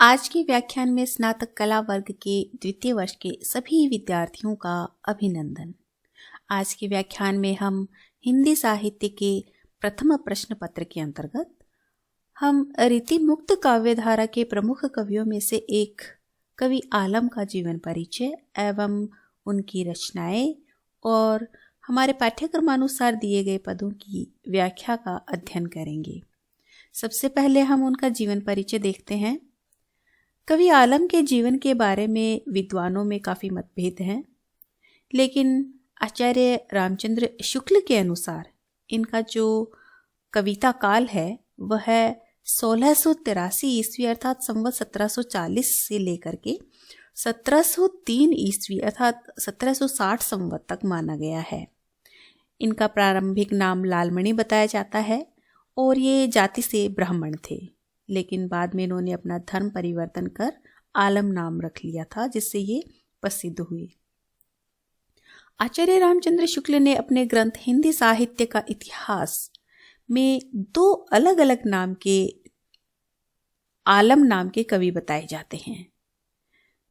आज के व्याख्यान में स्नातक कला वर्ग के द्वितीय वर्ष के सभी विद्यार्थियों का अभिनंदन। आज के व्याख्यान में हम हिंदी साहित्य के प्रथम प्रश्न पत्र के अंतर्गत हम रीतिमुक्त काव्यधारा के प्रमुख कवियों में से एक कवि आलम का जीवन परिचय एवं उनकी रचनाएं और हमारे पाठ्यक्रमानुसार दिए गए पदों की व्याख्या का अध्ययन करेंगे। सबसे पहले हम उनका जीवन परिचय देखते हैं। कवि आलम के जीवन के बारे में विद्वानों में काफ़ी मतभेद हैं, लेकिन आचार्य रामचंद्र शुक्ल के अनुसार इनका जो कविता काल है वह है 1683 ईस्वी अर्थात संवत 1740 से लेकर के 1703 ईस्वी अर्थात 1760 संवत तक माना गया है। इनका प्रारंभिक नाम लालमणि बताया जाता है और ये जाति से ब्राह्मण थे, लेकिन बाद में इन्होंने अपना धर्म परिवर्तन कर आलम नाम रख लिया था, जिससे ये प्रसिद्ध हुए। आचार्य रामचंद्र शुक्ल ने अपने ग्रंथ हिंदी साहित्य का इतिहास में दो अलग अलग नाम के आलम नाम के कवि बताए जाते हैं,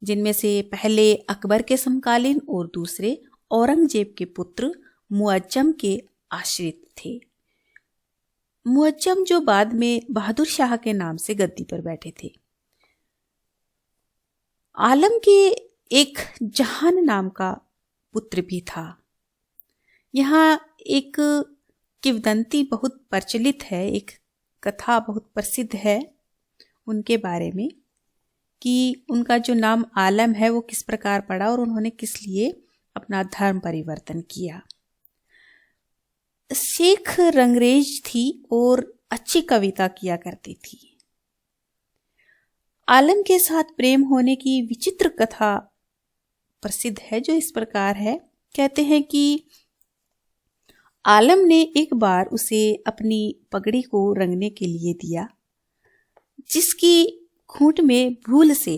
जिनमें से पहले अकबर के समकालीन और दूसरे औरंगजेब के पुत्र मुअज्जम के आश्रित थे। मुअज्जम जो बाद में बहादुर शाह के नाम से गद्दी पर बैठे थे। आलम के एक जहान नाम का पुत्र भी था। यहाँ एक किंवदंती बहुत प्रचलित है, एक कथा बहुत प्रसिद्ध है उनके बारे में कि उनका जो नाम आलम है वो किस प्रकार पड़ा और उन्होंने किस लिए अपना धर्म परिवर्तन किया। शेख रंगरेज थी और अच्छी कविता किया करती थी। आलम के साथ प्रेम होने की विचित्र कथा प्रसिद्ध है, जो इस प्रकार है। कहते हैं कि आलम ने एक बार उसे अपनी पगड़ी को रंगने के लिए दिया, जिसकी खूंट में भूल से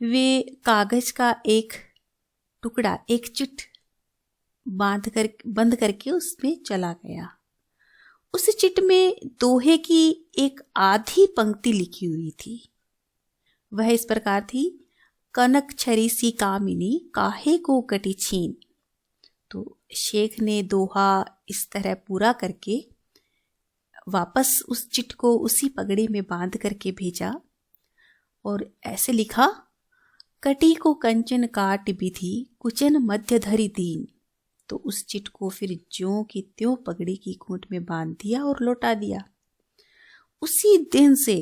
वे कागज का एक टुकड़ा, एक चिट बंद करके उसमें चला गया। उस चिट में दोहे की एक आधी पंक्ति लिखी हुई थी। वह इस प्रकार थी, कनक छरी सी कामिनी काहे को कटी छीन। तो शेख ने दोहा इस तरह पूरा करके वापस उस चिट को उसी पगड़ी में बांध करके भेजा और ऐसे लिखा, कटी को कंचन काट विधि कुचन मध्य धरी दीन। तो उस चिट को फिर ज्यों की त्यों पगड़ी की खूंट में बांध दिया और लौटा दिया। उसी दिन से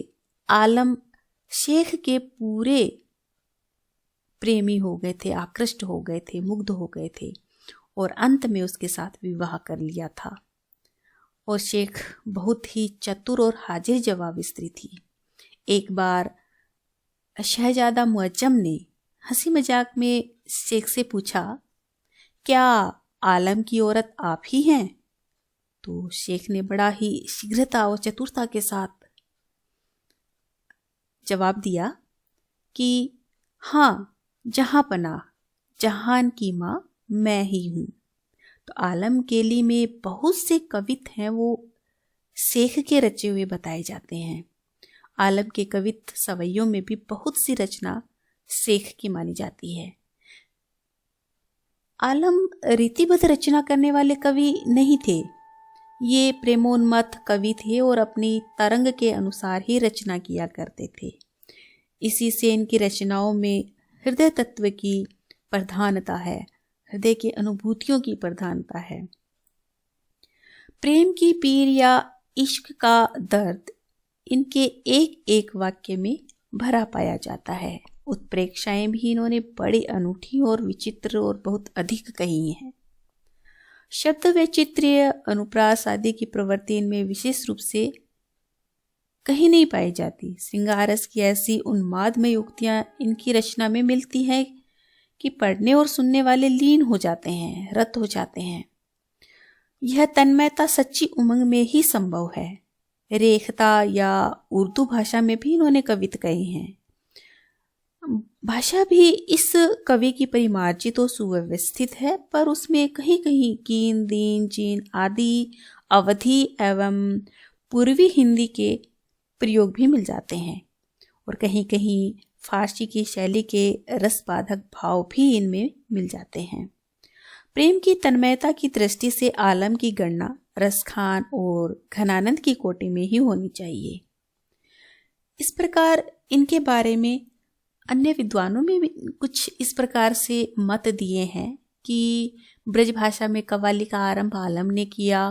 आलम शेख के पूरे प्रेमी हो गए थे, आकृष्ट हो गए थे, मुग्ध हो गए थे और अंत में उसके साथ विवाह कर लिया था। और शेख बहुत ही चतुर और हाजिर जवाबी स्त्री थी। एक बार शहजादा मुअज्जम ने हंसी मजाक में शेख से पूछा, क्या आलम की औरत आप ही हैं? तो शेख ने बड़ा ही शीघ्रता और चतुरता के साथ जवाब दिया कि हाँ, जहां पनाह जहान की माँ मैं ही हूं। तो आलम केली में बहुत से कवित हैं, वो शेख के रचे हुए बताए जाते हैं। आलम के कवित सवैयों में भी बहुत सी रचना शेख की मानी जाती है। आलम रीतिबद्ध रचना करने वाले कवि नहीं थे। ये प्रेमोन्मत्त कवि थे और अपनी तरंग के अनुसार ही रचना किया करते थे। इसी से इनकी रचनाओं में हृदय तत्व की प्रधानता है, हृदय की अनुभूतियों की प्रधानता है। प्रेम की पीर या इश्क का दर्द इनके एक एक वाक्य में भरा पाया जाता है। उत्प्रेक्षाएं भी इन्होंने बड़ी अनूठी और विचित्र और बहुत अधिक कही हैं। शब्द वैचित्र्य, अनुप्रास आदि की प्रवृत्ति इनमें विशेष रूप से कहीं नहीं पाई जाती। श्रृंगारस की ऐसी उन्मादमय उक्तियां इनकी रचना में मिलती हैं कि पढ़ने और सुनने वाले लीन हो जाते हैं, रत हो जाते हैं। यह तन्मयता सच्ची उमंग में ही संभव है। रेखता या उर्दू भाषा में भी इन्होंने कविता कही हैं। भाषा भी इस कवि की परिमार्जित और सुव्यवस्थित है, पर उसमें कहीं कहीं कीन, दीन, जीन आदि अवधि एवं पूर्वी हिंदी के प्रयोग भी मिल जाते हैं। और कहीं कहीं फारसी की शैली के रसबाधक भाव भी इनमें मिल जाते हैं। प्रेम की तन्मयता की दृष्टि से आलम की गणना रसखान और घनानंद की कोटि में ही होनी चाहिए। इस प्रकार इनके बारे में अन्य विद्वानों में भी कुछ इस प्रकार से मत दिए हैं कि ब्रज भाषा में कव्वाली का आरंभ आलम ने किया,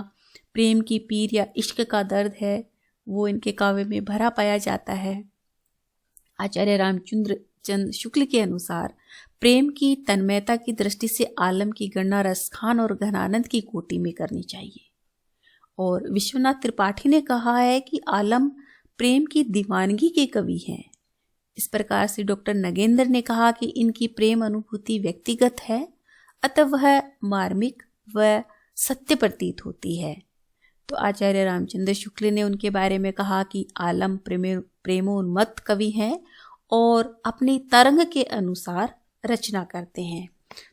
प्रेम की पीर या इश्क का दर्द है वो इनके काव्य में भरा पाया जाता है। आचार्य रामचंद्र चंद शुक्ल के अनुसार प्रेम की तन्मयता की दृष्टि से आलम की गणना रसखान और घनानंद की कोटि में करनी चाहिए। और विश्वनाथ त्रिपाठी ने कहा है कि आलम प्रेम की दीवानगी के कवि हैं। इस प्रकार से डॉक्टर नगेंद्र ने कहा कि इनकी प्रेम अनुभूति व्यक्तिगत है, अतः वह मार्मिक व सत्य प्रतीत होती है। तो आचार्य रामचंद्र शुक्ल ने उनके बारे में कहा कि आलम प्रेमोन्मत्त कवि हैं और अपनी तरंग के अनुसार रचना करते हैं।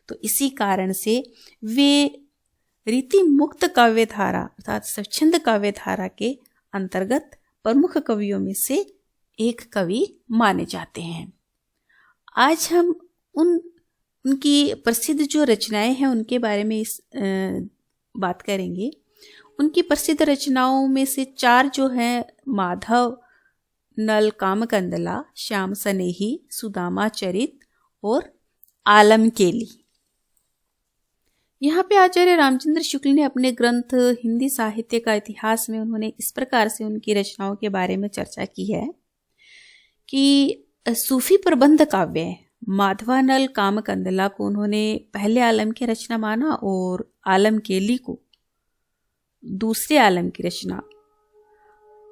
तो इसी कारण से वे रीति मुक्त काव्य धारा अर्थात स्वच्छंद काव्य धारा के अंतर्गत प्रमुख कवियों में से एक कवि माने जाते हैं। आज हम उनकी प्रसिद्ध जो रचनाएं हैं उनके बारे में बात करेंगे। उनकी प्रसिद्ध रचनाओं में से 4 जो हैं माधव नल कामकंदला, श्याम सनेही, सुदामा चरित और आलम केली। यहाँ पे आचार्य रामचंद्र शुक्ल ने अपने ग्रंथ हिंदी साहित्य का इतिहास में उन्होंने इस प्रकार से उनकी रचनाओं के बारे में चर्चा की है कि सूफी प्रबंध काव्य माधवानल कामकंदला को उन्होंने पहले आलम की रचना माना और आलम केली को दूसरे आलम की रचना।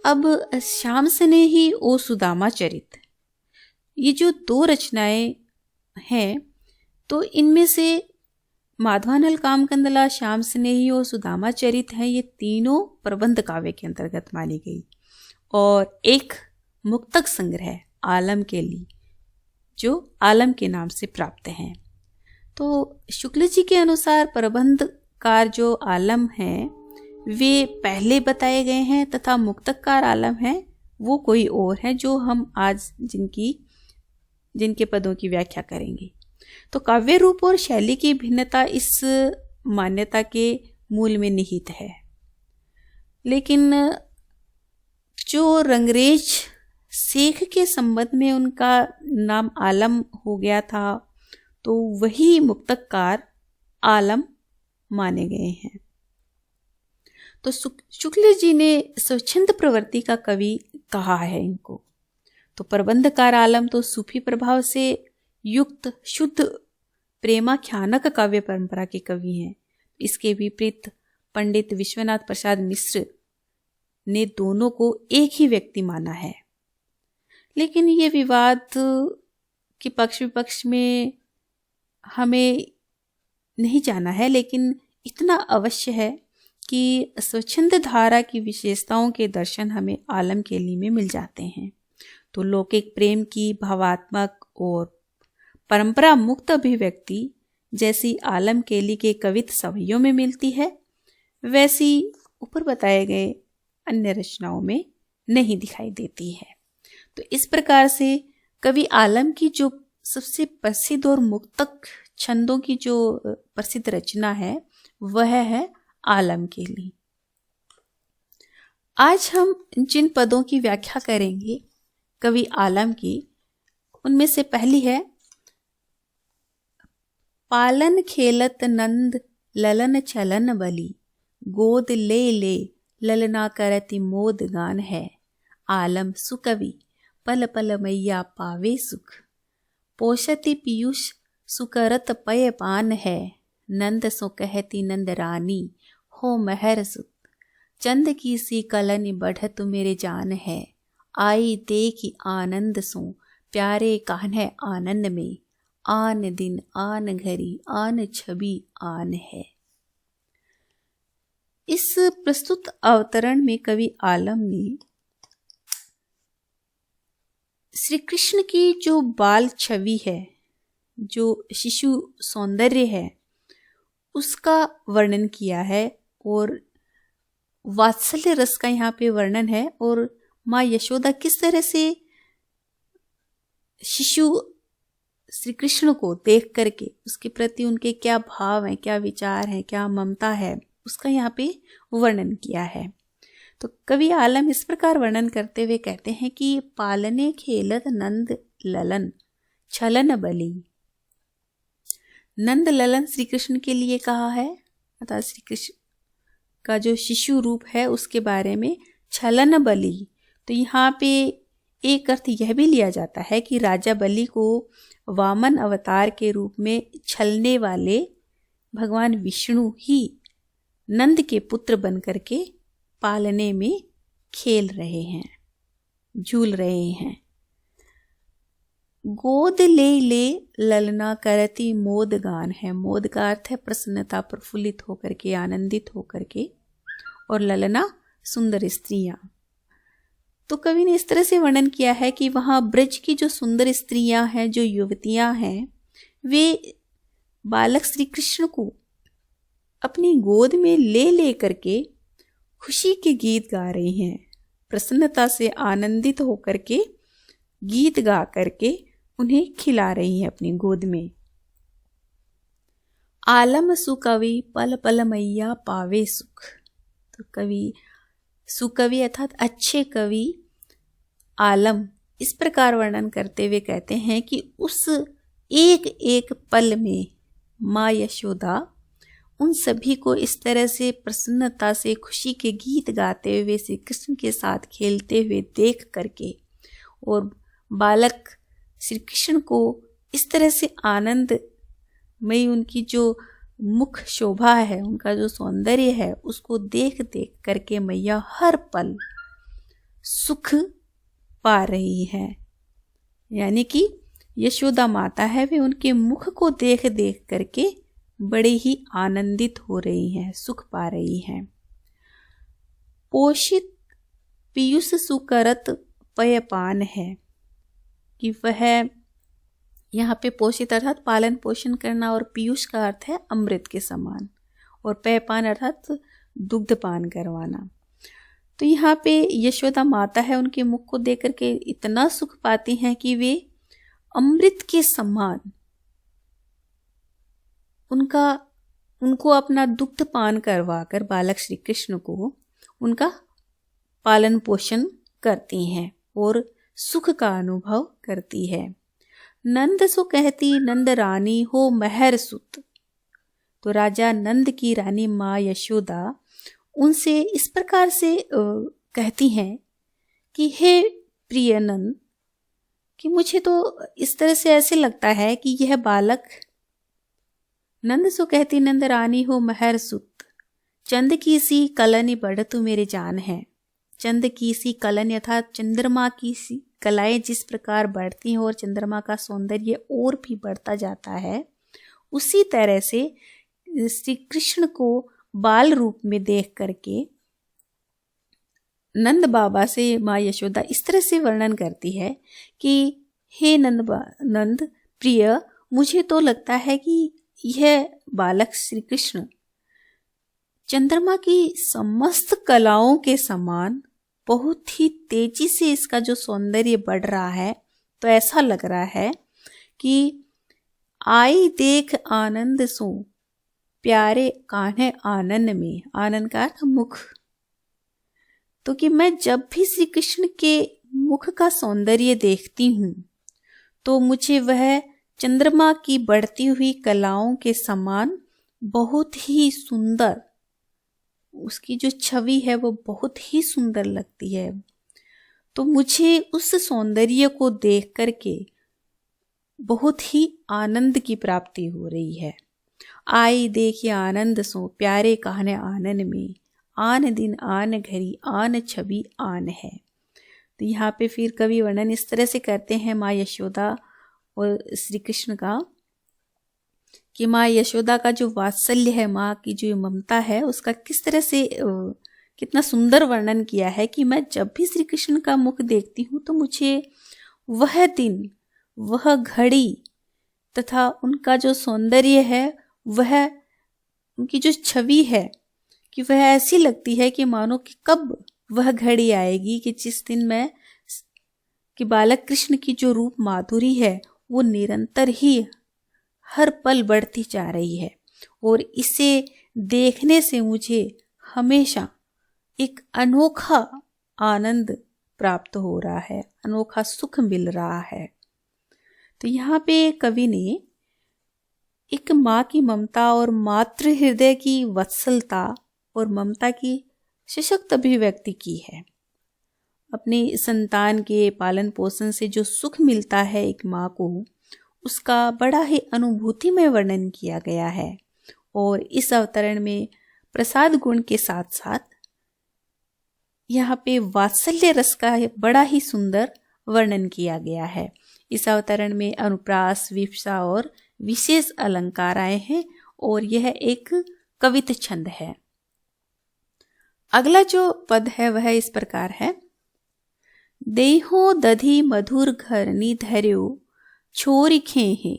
अब श्याम सनेही और सुदामा चरित, ये जो 2 रचनाएं हैं, तो इनमें से माधवानल कामकंदला, श्याम सनेही और सुदामा चरित हैं, ये तीनों प्रबंध काव्य के अंतर्गत मानी गई। और एक मुक्तक संग्रह आलम केली जो आलम के नाम से प्राप्त हैं। तो शुक्ल जी के अनुसार प्रबंधकार जो आलम हैं वे पहले बताए गए हैं तथा मुक्तकार आलम हैं वो कोई और है जो हम आज जिनके पदों की व्याख्या करेंगे। तो काव्य रूप और शैली की भिन्नता इस मान्यता के मूल में निहित है। लेकिन जो रंगरेज शेख के संबंध में उनका नाम आलम हो गया था, तो वही मुक्तकार आलम माने गए हैं। तो शुक्ल जी ने स्वच्छंद प्रवृत्ति का कवि कहा है इनको। तो प्रबंधकार आलम तो सूफी प्रभाव से युक्त शुद्ध प्रेमाख्यानक काव्य परंपरा के कवि हैं। इसके विपरीत पंडित विश्वनाथ प्रसाद मिश्र ने दोनों को एक ही व्यक्ति माना है। लेकिन ये विवाद के पक्ष विपक्ष में हमें नहीं जाना है, लेकिन इतना अवश्य है कि स्वच्छंद धारा की विशेषताओं के दर्शन हमें आलम केली में मिल जाते हैं। तो लौकिक प्रेम की भावात्मक और परंपरा मुक्त अभिव्यक्ति जैसी आलम केली के कवित सवैयों में मिलती है, वैसी ऊपर बताए गए अन्य रचनाओं में नहीं दिखाई देती है। तो इस प्रकार से कवि आलम की जो सबसे प्रसिद्ध और मुक्तक छंदों की जो प्रसिद्ध रचना है वह है आलम केली। आज हम जिन पदों की व्याख्या करेंगे कवि आलम की, उनमें से पहली है पालन खेलत नंद ललन चलन बली, गोद ले ले ललना करति मोद गान है। आलम सुकवि पल पल मैया पावे सुख, पोषति पीयूष सुकरत पय पान है। नंद सो कहती नंद रानी हो महर सुत, चंद की सी कलन बढ़त मेरे जान है। आई देखी आनंद सो प्यारे कान्ह आनंद में, आन दिन आन घड़ी आन छवि आन है। इस प्रस्तुत अवतरण में कवि आलम ने श्री कृष्ण की जो बाल छवि है, जो शिशु सौंदर्य है, उसका वर्णन किया है और वात्सल्य रस का यहाँ पे वर्णन है। और माँ यशोदा किस तरह से शिशु श्री कृष्ण को देख करके उसके प्रति उनके क्या भाव हैं, क्या विचार हैं, क्या ममता है, उसका यहाँ पे वर्णन किया है। तो कवि आलम इस प्रकार वर्णन करते हुए कहते हैं कि पालने खेलत नंद ललन छलन बली। नंद ललन श्री कृष्ण के लिए कहा है, अर्थात श्री कृष्ण का जो शिशु रूप है उसके बारे में छलन बली। तो यहाँ पे एक अर्थ यह भी लिया जाता है कि राजा बलि को वामन अवतार के रूप में छलने वाले भगवान विष्णु ही नंद के पुत्र बन करके पालने में खेल रहे हैं, झूल रहे हैं। गोद ले ले ललना करती मोद गान है। मोद का अर्थ है प्रसन्नता, प्रफुल्लित होकर के, आनंदित होकर के, और ललना सुंदर स्त्रियां। तो कवि ने इस तरह से वर्णन किया है कि वहां ब्रज की जो सुंदर स्त्रियां हैं, जो युवतियां हैं, वे बालक श्री कृष्ण को अपनी गोद में ले करके खुशी के गीत गा रही हैं, प्रसन्नता से आनंदित होकर के गीत गा करके उन्हें खिला रही हैं अपनी गोद में। आलम सुकवि पल पल मैया पावे सुख। तो कवि सुकवि अर्थात अच्छे कवि आलम इस प्रकार वर्णन करते हुए कहते हैं कि उस एक एक पल में माँ यशोदा उन सभी को इस तरह से प्रसन्नता से खुशी के गीत गाते हुए श्री कृष्ण के साथ खेलते हुए देख करके, और बालक श्री कृष्ण को इस तरह से आनंद में उनकी जो मुख शोभा है, उनका जो सौंदर्य है, उसको देख देख करके मैया हर पल सुख पा रही है। यानी कि यशोदा माता है, वे उनके मुख को देख देख करके बड़े ही आनंदित हो रही हैं, सुख पा रही हैं। पोषित पीयूष सुकरत पयपान है कि वह यहाँ पे पोषित अर्थात पालन पोषण करना, और पीयूष का अर्थ है अमृत के समान, और पेयपान अर्थात दुग्धपान करवाना। तो यहाँ पे यशोदा माता है, उनके मुख को देख करके इतना सुख पाती हैं कि वे अमृत के समान उनको अपना दुग्ध पान करवा कर बालक श्री कृष्ण को उनका पालन पोषण करती हैं और सुख का अनुभव करती है। नंद सो कहती नंद रानी हो महर सुत। तो राजा नंद की रानी माँ यशोदा उनसे इस प्रकार से कहती हैं कि हे प्रिय नंद, कि मुझे तो इस तरह से ऐसे लगता है कि यह बालक, नंद सो कहती नंद रानी हो महर सुत, चंद की सी कलनी बढ़ तू मेरे जान है। चंद की सी कलन अर्थात चंद्रमा की सी कलाएं जिस प्रकार बढ़ती हैं और चंद्रमा का सौंदर्य और भी बढ़ता जाता है, उसी तरह से श्री कृष्ण को बाल रूप में देख करके नंद बाबा से माँ यशोदा इस तरह से वर्णन करती है कि हे नंद प्रिय, मुझे तो लगता है कि यह बालक श्री कृष्ण चंद्रमा की समस्त कलाओं के समान बहुत ही तेजी से इसका जो सौंदर्य बढ़ रहा है। तो ऐसा लग रहा है कि आई देख आनंद सो प्यारे कान्हे आनंद में, आनंद का अर्थ मुख। तो कि मैं जब भी श्री कृष्ण के मुख का सौंदर्य देखती हूँ तो मुझे वह चंद्रमा की बढ़ती हुई कलाओं के समान बहुत ही सुंदर, उसकी जो छवि है वो बहुत ही सुंदर लगती है। तो मुझे उस सौंदर्य को देख करके बहुत ही आनंद की प्राप्ति हो रही है। आई देखिए आनंद सो प्यारे कहने आनंद में, आन दिन आन घड़ी आन छवि आन है। तो यहाँ पे फिर कवि वर्णन इस तरह से करते हैं माँ यशोदा और श्री कृष्ण का, कि माँ यशोदा का जो वात्सल्य है, माँ की जो ममता है, उसका किस तरह से कितना सुंदर वर्णन किया है कि मैं जब भी श्री कृष्ण का मुख देखती हूँ तो मुझे वह दिन, वह घड़ी तथा उनका जो सौंदर्य है, वह उनकी जो छवि है, कि वह ऐसी लगती है कि मानो कि कब वह घड़ी आएगी कि जिस दिन मैं कि बालक कृष्ण की जो रूप माधुरी है वो निरंतर ही हर पल बढ़ती जा रही है और इसे देखने से मुझे हमेशा एक अनोखा आनंद प्राप्त हो रहा है, अनोखा सुख मिल रहा है। तो यहाँ पे कवि ने एक माँ की ममता और मातृ हृदय की वत्सलता और ममता की सशक्त अभिव्यक्ति की है। अपनी संतान के पालन पोषण से जो सुख मिलता है एक माँ को, उसका बड़ा ही अनुभूतिमय वर्णन किया गया है। और इस अवतरण में प्रसाद गुण के साथ साथ यहाँ पे वात्सल्य रस का बड़ा ही सुंदर वर्णन किया गया है। इस अवतरण में अनुप्रास, विप्सा और विशेष अलंकार आए हैं और यह एक कवित छंद है। अगला जो पद है वह इस प्रकार है। देहो दधि मधुर घरनी धर्यो छोरी खेहे,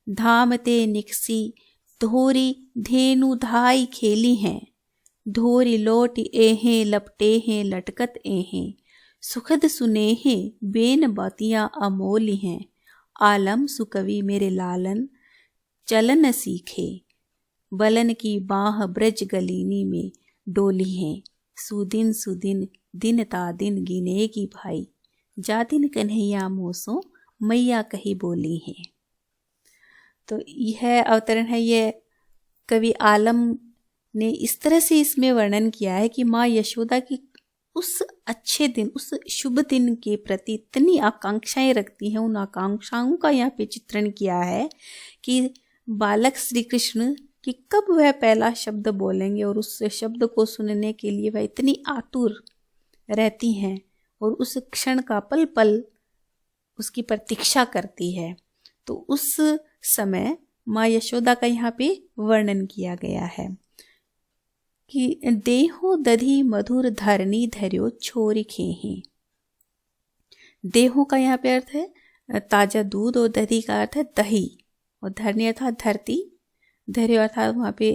धाम ते निकसी धोरी धेनु धाई खेली हैं, धोरी लोट एहें लपटे हैं लटकत एहें, सुखद सुनेहे बेन बातियां अमोली हैं, आलम सुकवि मेरे लालन चलन सीखे, बलन की बाह ब्रज गलीनी में डोली हैं, सुदिन सुदिन दिन ता दिन गिने की भाई, जा दिन कन्हैया मोसो मैया कही बोली हैं। तो यह अवतरण है, यह कवि आलम ने इस तरह से इसमें वर्णन किया है कि माँ यशोदा की उस अच्छे दिन, उस शुभ दिन के प्रति इतनी आकांक्षाएं रखती हैं। उन आकांक्षाओं का यहाँ पे चित्रण किया है कि बालक श्री कृष्ण कि कब वह पहला शब्द बोलेंगे और उस शब्द को सुनने के लिए वह इतनी आतुर रहती हैं और उस क्षण का पल पल उसकी प्रतीक्षा करती है। तो उस समय माँ यशोदा का यहाँ पे वर्णन किया गया है कि देहो दधि मधुर धरनी धर्यो छोरी खेहे। देहो का यहाँ पे अर्थ है ताजा दूध और दधि का अर्थ है दही, और धरनी अर्थात धरती, धैर्य अर्थात वहाँ पे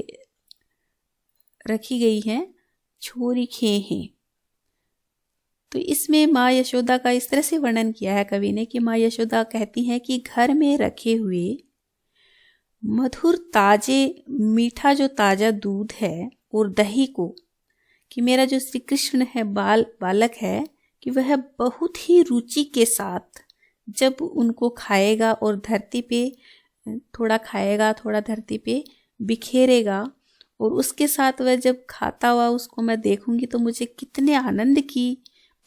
रखी गई है छोरी खेहे। तो इसमें माँ यशोदा का इस तरह से वर्णन किया है कवि ने कि माँ यशोदा कहती हैं कि घर में रखे हुए मधुर ताजे मीठा जो ताजा दूध है और दही को, कि मेरा जो श्री कृष्ण है बालक है, कि वह बहुत ही रुचि के साथ जब उनको खाएगा और धरती पे थोड़ा खाएगा, थोड़ा धरती पे बिखेरेगा, और उसके साथ वह जब खाता हुआ उसको मैं देखूंगी तो मुझे कितने आनंद की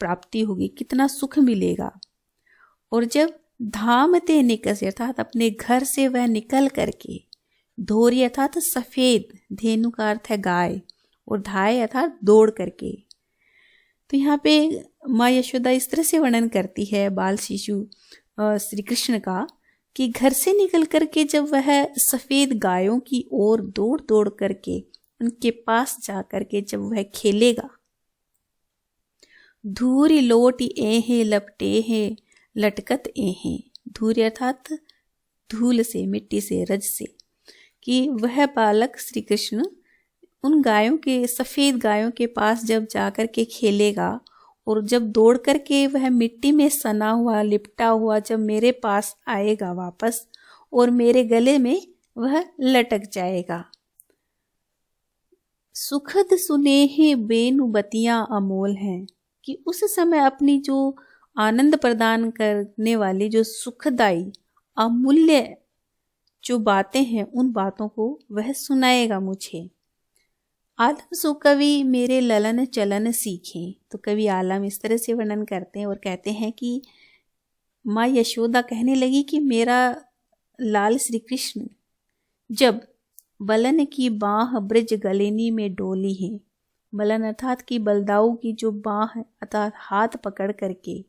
प्राप्ति होगी, कितना सुख मिलेगा। और जब धाम ते निकस अर्थात अपने घर से वह निकल करके, धोरी अर्थात सफेद, धेनु का अर्थ है गाय, और धाय अर्थात दौड़ करके। तो यहाँ पे माँ यशोदा इस तरह से वर्णन करती है बाल शिशु श्री कृष्ण का कि घर से निकल करके जब वह सफेद गायों की ओर दौड़ दौड़ करके उनके पास जा करके जब वह खेलेगा, धूरी लोट एहे लपटे हैं लटकत एहे, धूरी अर्थात धूल से, मिट्टी से, रज से, कि वह बालक श्री कृष्ण उन गायों के, सफेद गायों के पास जब जाकर के खेलेगा और जब दौड़ करके वह मिट्टी में सना हुआ, लिपटा हुआ जब मेरे पास आएगा वापस और मेरे गले में वह लटक जाएगा। सुखद सुनेहे बेनु बतियां अमोल हैं, कि उस समय अपनी जो आनंद प्रदान करने वाली जो सुखदाई अमूल्य जो बातें हैं उन बातों को वह सुनाएगा मुझे। आलम सो कवि मेरे ललन चलन सीखें। तो कवि आलम इस तरह से वर्णन करते हैं और कहते हैं कि माँ यशोदा कहने लगी कि मेरा लाल श्री कृष्ण जब बलन की बाह ब्रज गलेनी में डोली है, बलन अर्थात कि बलदाऊ की जो बाह अर्थात हाथ पकड़ करके,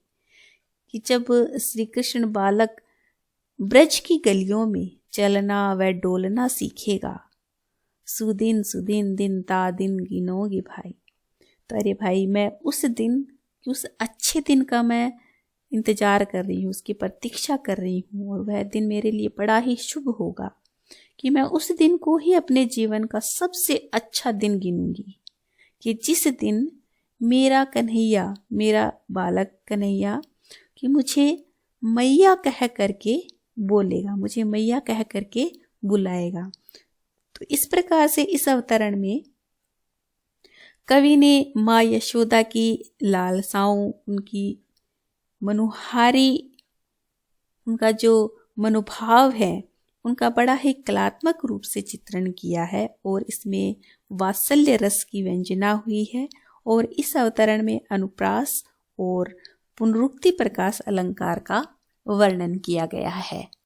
कि जब श्री कृष्ण बालक ब्रज की गलियों में चलना व डोलना सीखेगा, सुदिन सुदिन दिन ता दिन गिनोगी भाई। तो अरे भाई मैं उस दिन, उस अच्छे दिन का मैं इंतजार कर रही हूँ, उसकी प्रतीक्षा कर रही हूँ, और वह दिन मेरे लिए बड़ा ही शुभ होगा कि मैं उस दिन को ही अपने जीवन का सबसे अच्छा दिन गिनूंगी, कि जिस दिन मेरा कन्हैया, मेरा बालक कन्हैया, कि मुझे मैया कह करके बोलेगा, मुझे मैया कह करके बुलाएगा। तो इस प्रकार से इस अवतरण में कवि ने माँ यशोदा की लालसाओं, उनकी मनोहारी, उनका जो मनोभाव है, उनका बड़ा ही कलात्मक रूप से चित्रण किया है और इसमें वात्सल्य रस की व्यंजना हुई है। और इस अवतरण में अनुप्रास और पुनरुक्ति प्रकाश अलंकार का वर्णन किया गया है।